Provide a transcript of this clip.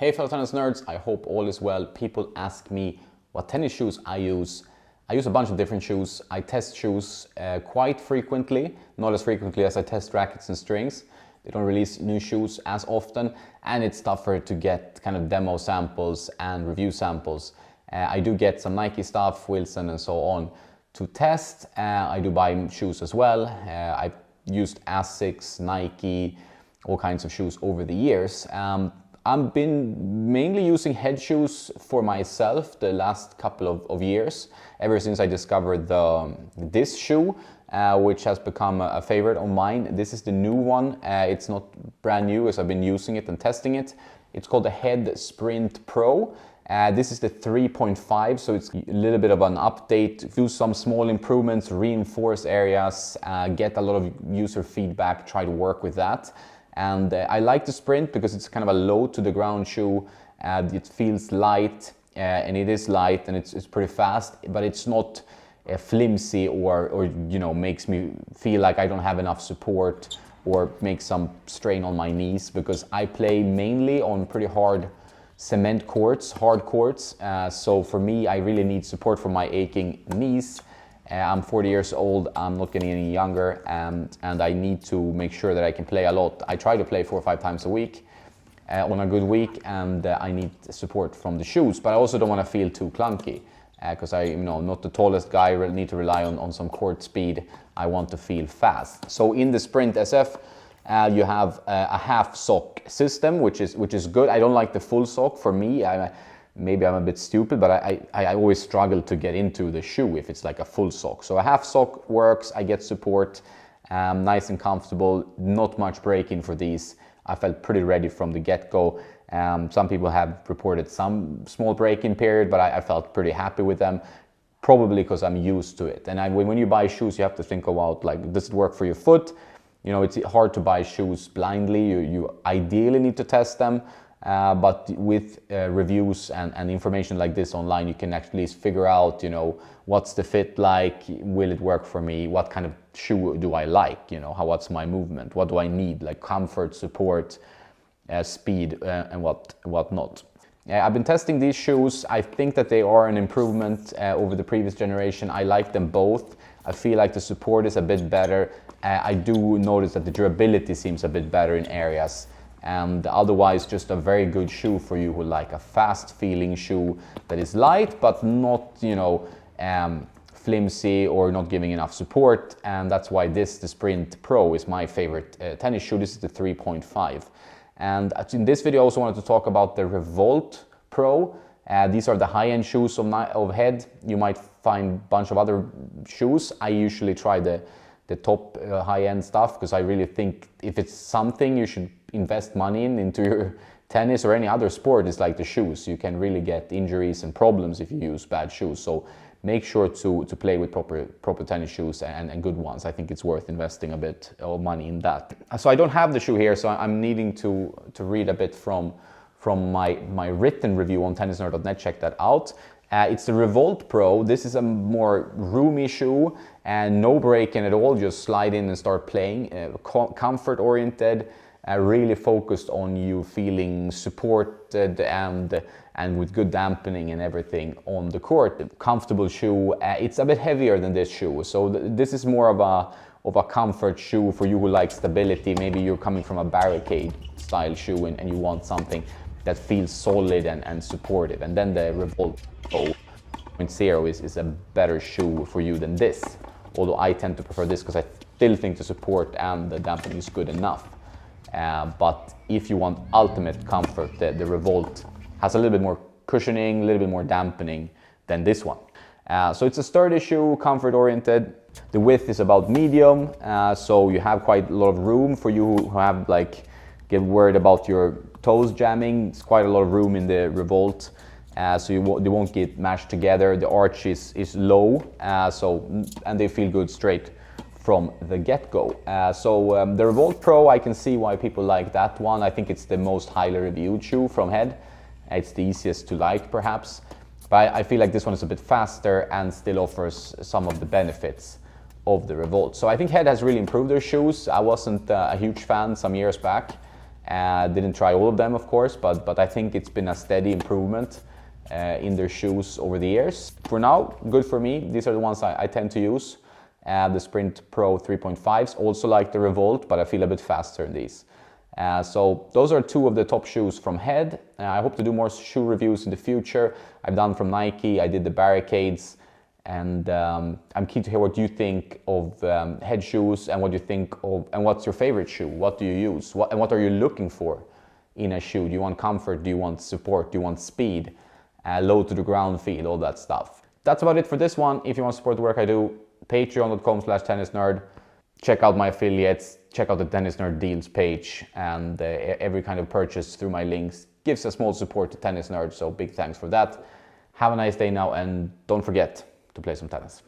Hey fellow tennis nerds, I hope all is well. People ask me what tennis shoes I use. I use a bunch of different shoes. I test shoes quite frequently, not as frequently as I test rackets and strings. They don't release new shoes as often, and it's tougher to get kind of demo samples and review samples. I do get some Nike stuff, Wilson and so on to test. I do buy shoes as well. I've used Asics, Nike, all kinds of shoes over the years. I've been mainly using Head shoes for myself the last couple of years, ever since I discovered this shoe, which has become a favorite of mine. This is the new one. It's not brand new, as I've been using it and testing it. It's called the Head Sprint Pro. This is the 3.5, so it's a little bit of an update. Do some small improvements, reinforce areas, get a lot of user feedback, try to work with that. And I like the Sprint because it's kind of a low to the ground shoe. It feels light, and it is light, and it's pretty fast, but it's not flimsy or you know, makes me feel like I don't have enough support or make some strain on my knees, because I play mainly on pretty hard cement courts, hard courts. So for me, I really need support for my aching knees. I'm 40 years old, I'm not getting any younger, and I need to make sure that I can play a lot. I try to play 4 or 5 times a week on a good week, and I need support from the shoes, but I also don't want to feel too clunky, because I'm not the tallest guy. I really need to rely on some court speed. I want to feel fast. So in the Sprint SF, you have a half sock system, which is good. I don't like the full sock. For me, maybe I'm a bit stupid, but I always struggle to get into the shoe if it's like a full sock. So a half sock works, I get support, nice and comfortable, not much break-in for these. I felt pretty ready from the get-go. Some people have reported some small break-in period, but I felt pretty happy with them, probably because I'm used to it. And when you buy shoes, you have to think about, like, does it work for your foot? You know, it's hard to buy shoes blindly. You ideally need to test them. But with reviews and information like this online, you can actually figure out, what's the fit like, will it work for me, what kind of shoe do I like, what's my movement, what do I need, like comfort, support, speed, and what not. I've been testing these shoes. I think that they are an improvement over the previous generation. I like them both. I feel like the support is a bit better. I do notice that the durability seems a bit better in areas. And otherwise, just a very good shoe for you who like a fast feeling shoe that is light but not flimsy or not giving enough support. And that's why the Sprint Pro is my favorite tennis shoe. This is the 3.5. And in this video I also wanted to talk about the Revolt Pro. These are the high-end shoes of Head. You might find a bunch of other shoes. I usually try the top high-end stuff, because I really think if it's something you should invest money into your tennis or any other sport, is like the shoes. You can really get injuries and problems if you use bad shoes. So make sure to play with proper tennis shoes and good ones. I think it's worth investing a bit of money in that. So I don't have the shoe here, so I'm needing to read a bit from my written review on tennisnerd.net. Check that out. It's the Revolt Pro. This is a more roomy shoe and no break-in at all. Just slide in and start playing. Comfort oriented, really focused on you feeling supported and with good dampening and everything on the court. Comfortable shoe. It's a bit heavier than this shoe, so this is more of a comfort shoe for you who like stability. Maybe you're coming from a barricade style shoe and you want something that feels solid and supportive. And then the Revolt Pro 2.0 is a better shoe for you than this. Although I tend to prefer this because I still think the support and the dampening is good enough. But if you want ultimate comfort, the Revolt has a little bit more cushioning, a little bit more dampening than this one. So it's a sturdy shoe, comfort oriented. The width is about medium, so you have quite a lot of room for you who have get worried about your toes jamming. It's quite a lot of room in the Revolt, so they won't get mashed together. The arch is low, and they feel good straight from the get-go. The Revolt Pro, I can see why people like that one. I think it's the most highly reviewed shoe from Head. It's the easiest to like, perhaps. But I feel like this one is a bit faster and still offers some of the benefits of the Revolt. So I think Head has really improved their shoes. I wasn't a huge fan some years back. Didn't try all of them, of course, but I think it's been a steady improvement in their shoes over the years. For now, good for me. These are the ones I tend to use. The Sprint Pro 3.5s, also like the Revolt, but I feel a bit faster in these. So those are two of the top shoes from Head. I hope to do more shoe reviews in the future. I've done from Nike, I did the Barricades, and I'm keen to hear what you think of Head shoes and what you think of, and what's your favorite shoe? What do you use? And what are you looking for in a shoe? Do you want comfort? Do you want support? Do you want speed? Low to the ground feel, all that stuff. That's about it for this one. If you want to support the work I do, patreon.com/tennisnerd. Check out my affiliates, check out the Tennis Nerd Deals page, and every kind of purchase through my links gives a small support to Tennis Nerd, so big thanks for that. Have a nice day now, and don't forget to play some tennis.